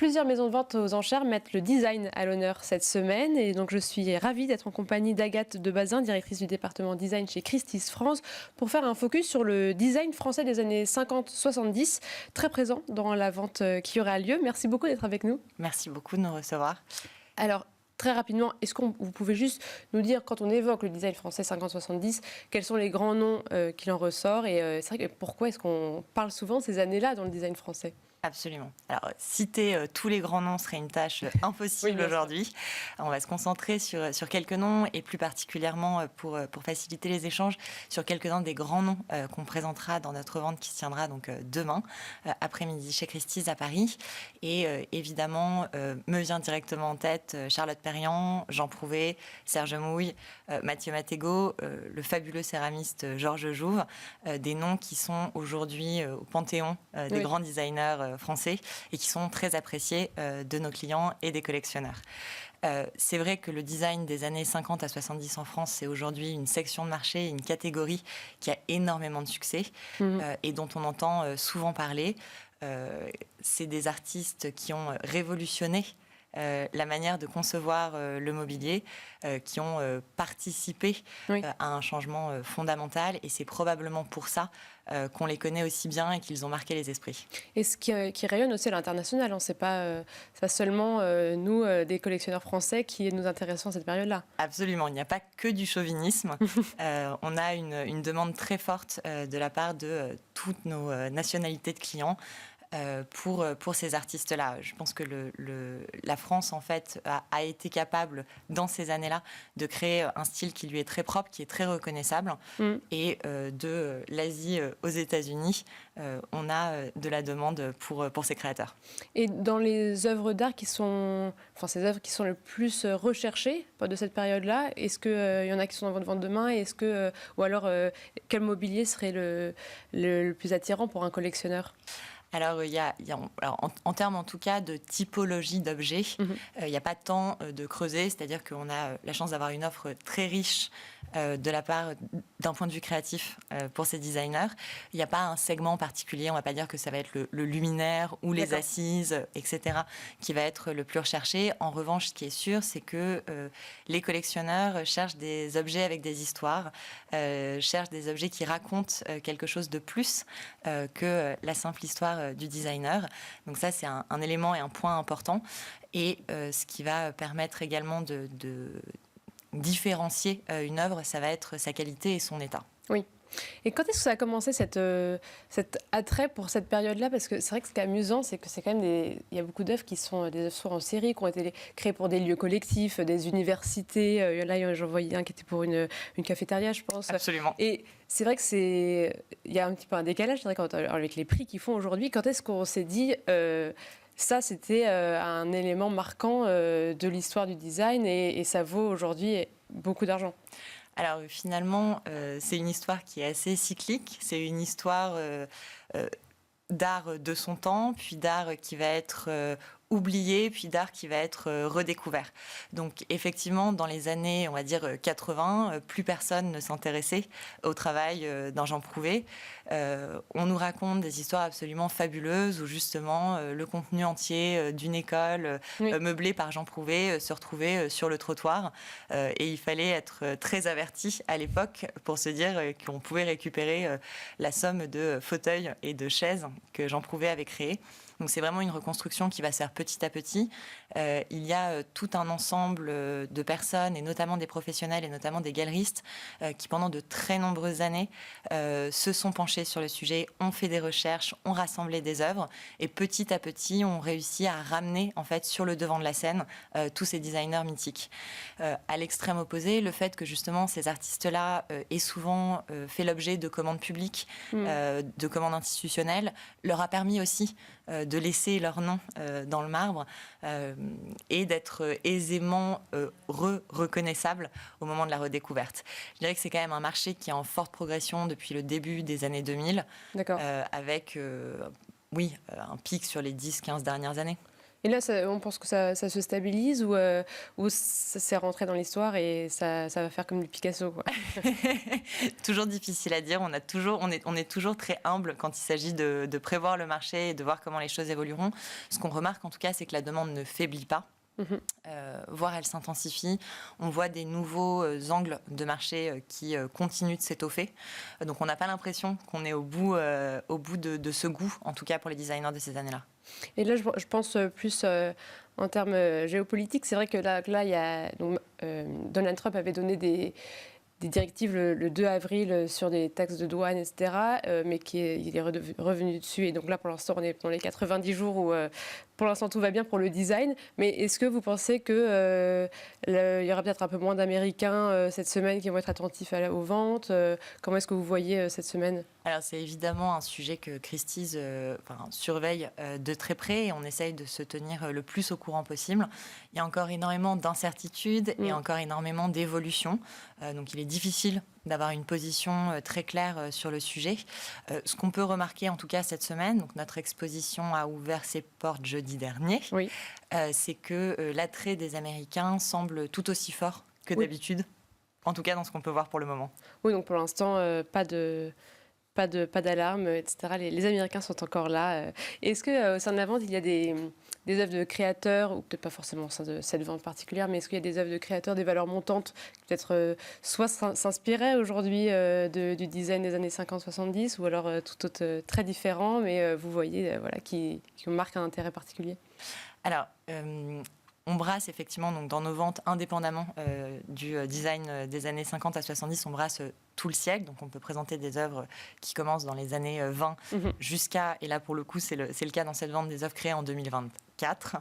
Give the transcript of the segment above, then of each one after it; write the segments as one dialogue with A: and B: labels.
A: Plusieurs maisons de vente aux enchères mettent le design à l'honneur cette semaine et donc je suis ravie d'être en compagnie d'Agathe de Bazin, directrice du département design chez Christie's France, pour faire un focus sur le design français des années 50-70, très présent dans la vente qui aura lieu. Merci beaucoup d'être avec nous.
B: Merci beaucoup de nous recevoir.
A: Alors, très rapidement, est-ce que vous pouvez juste nous dire, quand on évoque le design français 50-70, quels sont les grands noms qu'il en ressort et c'est vrai que pourquoi est-ce qu'on parle souvent de ces années-là dans le design français ?
B: Absolument. Alors, citer tous les grands noms serait une tâche impossible aujourd'hui. On va se concentrer sur quelques noms et plus particulièrement pour faciliter les échanges sur quelques-uns des grands noms qu'on présentera dans notre vente qui se tiendra donc demain après-midi chez Christie's à Paris. Et évidemment, me vient directement en tête Charlotte Perriand, Jean Prouvé, Serge Mouille, Mathieu Mattego, le fabuleux céramiste Georges Jouve, des noms qui sont aujourd'hui au panthéon des grands designers français et qui sont très appréciés de nos clients et des collectionneurs. C'est vrai que le design des années 50 à 70 en France, c'est aujourd'hui une section de marché, une catégorie qui a énormément de succès et dont on entend souvent parler. C'est des artistes qui ont révolutionné la manière de concevoir le mobilier, qui ont participé à un changement fondamental et c'est probablement pour ça qu'on les connaît aussi bien et qu'ils ont marqué les esprits.
A: Et ce qui rayonne aussi à l'international, c'est pas seulement nous, des collectionneurs français, qui nous intéressons à cette période-là.
B: Absolument, il n'y a pas que du chauvinisme. On a une demande très forte de la part de toutes nos nationalités de clients pour ces artistes-là. Je pense que la France, en fait, a été capable, dans ces années-là, de créer un style qui lui est très propre, qui est très reconnaissable. Et de l'Asie aux États-Unis, on a de la demande pour ces créateurs.
A: Et dans les œuvres d'art ces œuvres qui sont le plus recherchées de cette période-là, est-ce qu'il y en a qui sont en vente demain ou alors quel mobilier serait le plus attirant pour un collectionneur ?
B: Alors, en termes en tout cas de typologie d'objets, il n'y a pas tant de creuset, c'est-à-dire qu'on a la chance d'avoir une offre très riche de la part d'un point de vue créatif pour ces designers. Il n'y a pas un segment particulier, on ne va pas dire que ça va être le luminaire ou les assises, etc., qui va être le plus recherché. En revanche, ce qui est sûr, c'est que les collectionneurs cherchent des objets avec des histoires, cherchent des objets qui racontent quelque chose de plus que la simple histoire du designer. Donc ça, c'est un élément et un point important. Et ce qui va permettre également de différencier une œuvre, ça va être sa qualité et son état.
A: Oui. Et quand est-ce que ça a commencé cet attrait pour cette période-là ? Parce que c'est vrai que ce qui est amusant, c'est que c'est quand même il y a beaucoup d'œuvres qui sont des œuvres soit en série, qui ont été créées pour des lieux collectifs, des universités. Là, j'en voyais un qui était pour une cafétéria, je pense.
B: Absolument.
A: Et c'est vrai que il y a un petit peu un décalage, c'est vrai, avec les prix qu'ils font aujourd'hui. Quand est-ce qu'on s'est dit ça, c'était un élément marquant de l'histoire du design et ça vaut aujourd'hui beaucoup d'argent ?
B: Alors finalement, c'est une histoire qui est assez cyclique. C'est une histoire d'art de son temps, puis d'art qui va être oublié, puis d'art qui va être redécouvert. Donc effectivement, dans les années, on va dire 80, plus personne ne s'intéressait au travail d'un Jean Prouvé. On nous raconte des histoires absolument fabuleuses où justement le contenu entier d'une école meublée par Jean Prouvé se retrouvait sur le trottoir et il fallait être très averti à l'époque pour se dire qu'on pouvait récupérer la somme de fauteuils et de chaises que Jean Prouvé avait créées. Donc c'est vraiment une reconstruction qui va se faire petit à petit. Il y a tout un ensemble de personnes, et notamment des professionnels, et notamment des galeristes, qui pendant de très nombreuses années se sont penchés sur le sujet, ont fait des recherches, ont rassemblé des œuvres, et petit à petit ont réussi à ramener en fait sur le devant de la scène tous ces designers mythiques. À l'extrême opposé, le fait que justement ces artistes-là aient souvent fait l'objet de commandes publiques, de commandes institutionnelles, leur a permis aussi de laisser leur nom dans le marbre et d'être aisément reconnaissable au moment de la redécouverte. Je dirais que c'est quand même un marché qui est en forte progression depuis le début des années 2000, avec un pic sur les 10-15 dernières années.
A: Et là, on pense que ça se stabilise ou ça s'est rentré dans l'histoire et ça va faire comme du Picasso, quoi.
B: Toujours difficile à dire. On est toujours très humble quand il s'agit de prévoir le marché et de voir comment les choses évolueront. Ce qu'on remarque en tout cas, c'est que la demande ne faiblit pas. Voire elle s'intensifie. On voit des nouveaux angles de marché qui continuent de s'étoffer. Donc on n'a pas l'impression qu'on est au bout de ce goût, en tout cas pour les designers de ces années-là.
A: Et là, je pense plus en termes géopolitiques. C'est vrai que là il y a, donc, Donald Trump avait donné des directives le 2 avril sur des taxes de douane, etc., mais il est revenu dessus. Et donc là, pour l'instant, on est dans les 90 jours où, pour l'instant, tout va bien pour le design. Mais est-ce que vous pensez qu'il y aura peut-être un peu moins d'Américains cette semaine qui vont être attentifs aux ventes? Comment est-ce que vous voyez cette semaine?
B: Alors c'est évidemment un sujet que Christie's surveille de très près et on essaye de se tenir le plus au courant possible. Il y a encore énormément d'incertitudes et encore énormément d'évolutions. Donc il est difficile d'avoir une position très claire sur le sujet. Ce qu'on peut remarquer en tout cas cette semaine, donc notre exposition a ouvert ses portes jeudi dernier, c'est que l'attrait des Américains semble tout aussi fort que d'habitude, en tout cas dans ce qu'on peut voir pour le moment.
A: Oui, donc pour l'instant, pas d'alarme, etc. Les Américains sont encore là. Est-ce qu'au sein de la vente, il y a des œuvres de créateurs, ou peut-être pas forcément au sein de cette vente particulière, mais est-ce qu'il y a des œuvres de créateurs, des valeurs montantes, qui peut-être soit s'inspiraient aujourd'hui du design des années 50-70, ou alors tout autre très différent, mais vous voyez qui marquent un intérêt particulier?
B: Alors, on brasse effectivement donc, dans nos ventes, indépendamment du design des années 50 à 70, on brasse tout le siècle. Donc on peut présenter des œuvres qui commencent dans les années 20 jusqu'à, et là pour le coup c'est le cas dans cette vente, des œuvres créées en 2024.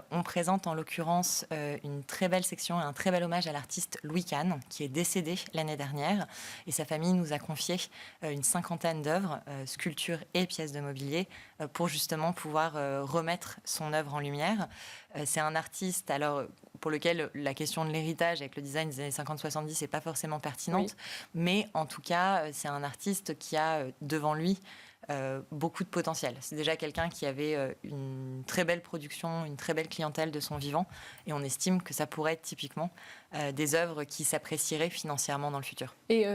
B: On présente en l'occurrence une très belle section et un très bel hommage à l'artiste Louis Kahn, qui est décédé l'année dernière. Et sa famille nous a confié une 50aine d'œuvres, sculptures et pièces de mobilier, pour justement pouvoir remettre son œuvre en lumière. C'est un artiste pour lequel la question de l'héritage avec le design des années 50-70 n'est pas forcément pertinente, mais en tout cas, c'est un artiste qui a devant lui beaucoup de potentiel. C'est déjà quelqu'un qui avait une très belle production, une très belle clientèle de son vivant, et on estime que ça pourrait être typiquement des œuvres qui s'apprécieraient financièrement dans le futur.
A: Et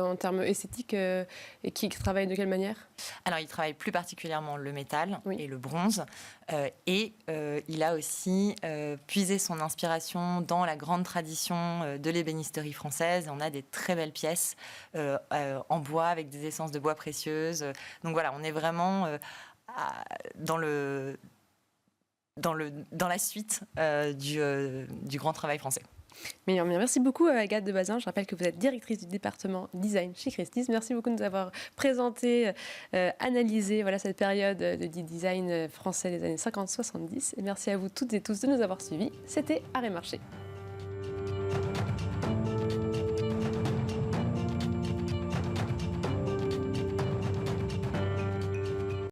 A: en termes esthétiques, et qui travaille de quelle manière?
B: Alors, il travaille plus particulièrement le métal et le bronze, et il a aussi puisé son inspiration dans la grande tradition de l'ébénisterie française. On a des très belles pièces en bois avec des essences de bois précieuses. Donc voilà, on est vraiment dans la suite du grand travail français.
A: Mais merci beaucoup Agathe de Bazin. Je rappelle que vous êtes directrice du département design chez Christie's. Merci beaucoup de nous avoir présenté, analysé cette période du design français des années 50-70. Et merci à vous toutes et tous de nous avoir suivis. C'était Arrêt Marché.